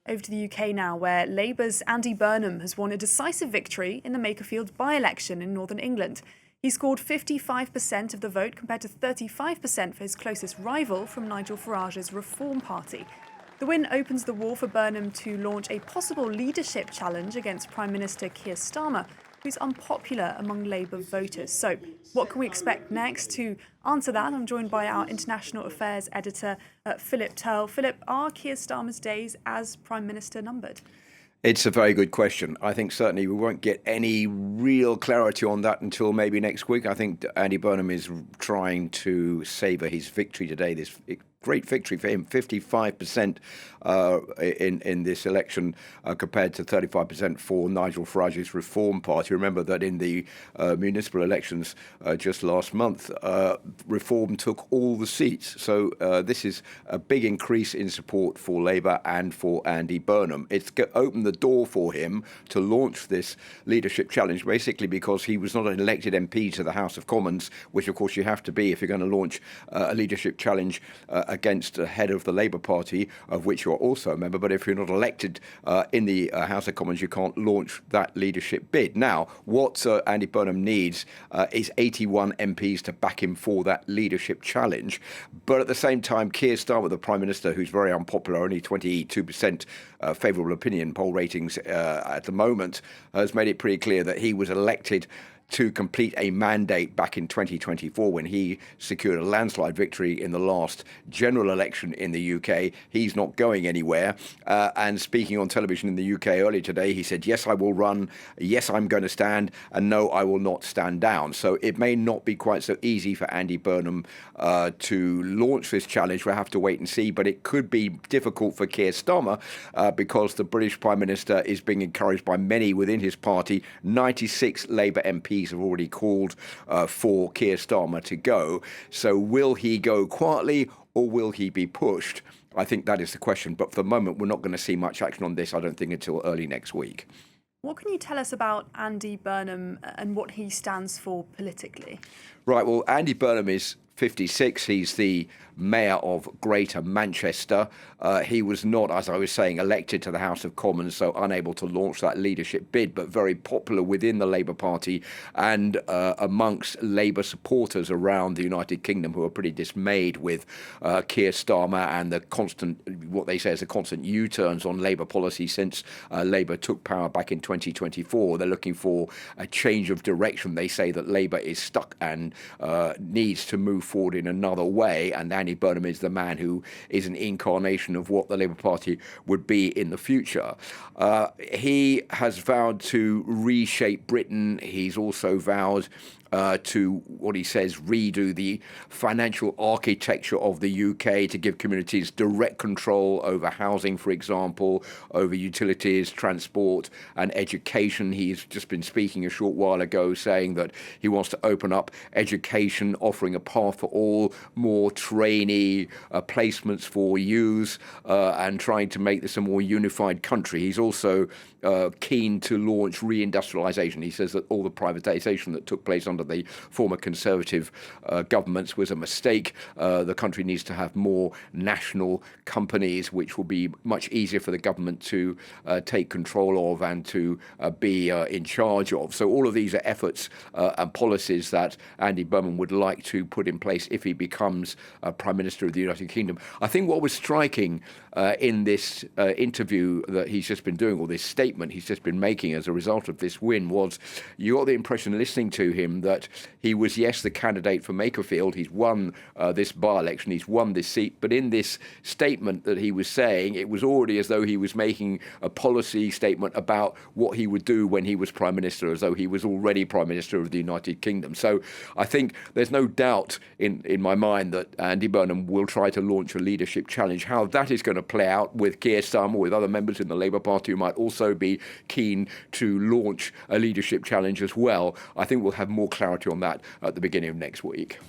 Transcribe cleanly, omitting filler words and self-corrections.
Over to the UK now, where Labour's Andy Burnham has won a decisive victory in the Makerfield by-election in Northern England. He scored 55% of the vote compared to 35% for his closest rival from Nigel Farage's Reform Party. The win opens the war for Burnham to launch a possible leadership challenge against Prime Minister Keir Starmer, who's unpopular among Labour voters. So what can we expect next? To answer that, I'm joined by our international affairs editor, Philip Turle. Philip, are Keir Starmer's days as Prime Minister numbered? It's a very good question. I think certainly we won't get any real clarity on that until maybe next week. I think Andy Burnham is trying to savour his victory today, this great victory for him, 55% in this election compared to 35% for Nigel Farage's Reform Party. Remember that in the municipal elections just last month, Reform took all the seats. So this is a big increase in support for Labour and for Andy Burnham. It's opened the door for him to launch this leadership challenge, basically because he was not an elected MP to the House of Commons, which of course you have to be if you're going to launch a leadership challenge against the head of the Labour Party, of which you're also a member. But if you're not elected in the House of Commons, you can't launch that leadership bid. Now, what Andy Burnham needs is 81 MPs to back him for that leadership challenge. But at the same time, Keir Starmer, the Prime Minister, who's very unpopular, only 22% favourable opinion poll ratings at the moment, has made it pretty clear that he was elected to complete a mandate back in 2024 when he secured a landslide victory in the last general election in the UK. He's not going anywhere. And speaking on television in the UK earlier today, he said, yes, I will run. Yes, I'm going to stand. And no, I will not stand down. So it may not be quite so easy for Andy Burnham to launch this challenge. We'll have to wait and see. But it could be difficult for Keir Starmer because the British Prime Minister is being encouraged by many within his party. 96 Labour MPs have already called for Keir Starmer to go. So will he go quietly or will he be pushed? I think that is the question. But for the moment, we're not going to see much action on this, I don't think, until early next week. What can you tell us about Andy Burnham and what he stands for politically? Right, well, Andy Burnham is 56. He's the mayor of Greater Manchester. He was not, as I was saying, elected to the House of Commons, so unable to launch that leadership bid, but very popular within the Labour Party and amongst Labour supporters around the United Kingdom who are pretty dismayed with Keir Starmer and the constant, what they say is the constant U-turns on Labour policy since Labour took power back in 2024. They're looking for a change of direction. They say that Labour is stuck and needs to move forward in another way, and Andy Burnham is the man who is an incarnation of what the Labour Party would be in the future. He has vowed to reshape Britain. He's also vowed to, what he says, redo the financial architecture of the UK to give communities direct control over housing, for example, over utilities, transport and education. He's just been speaking a short while ago saying that he wants to open up education, offering a path for all, more trainee placements for youths and trying to make this a more unified country. He's also keen to launch reindustrialisation. He says that all the privatisation that took place under the former Conservative governments was a mistake. The country needs to have more national companies, which will be much easier for the government to take control of and to be in charge of. So all of these are efforts and policies that Andy Burnham would like to put in place if he becomes Prime Minister of the United Kingdom. I think what was striking in this interview that he's just been doing, or this statement he's just been making as a result of this win, was you got the impression listening to him that he was, yes, the candidate for Makerfield. He's won this by-election, he's won this seat, but in this statement that he was saying, it was already as though he was making a policy statement about what he would do when he was Prime Minister, as though he was already Prime Minister of the United Kingdom. So I think there's no doubt in my mind that Andy Burnham will try to launch a leadership challenge. How that is going to play out with Keir Starmer, with other members in the Labour Party who might also be keen to launch a leadership challenge as well, I think we'll have more clarity on that at the beginning of next week.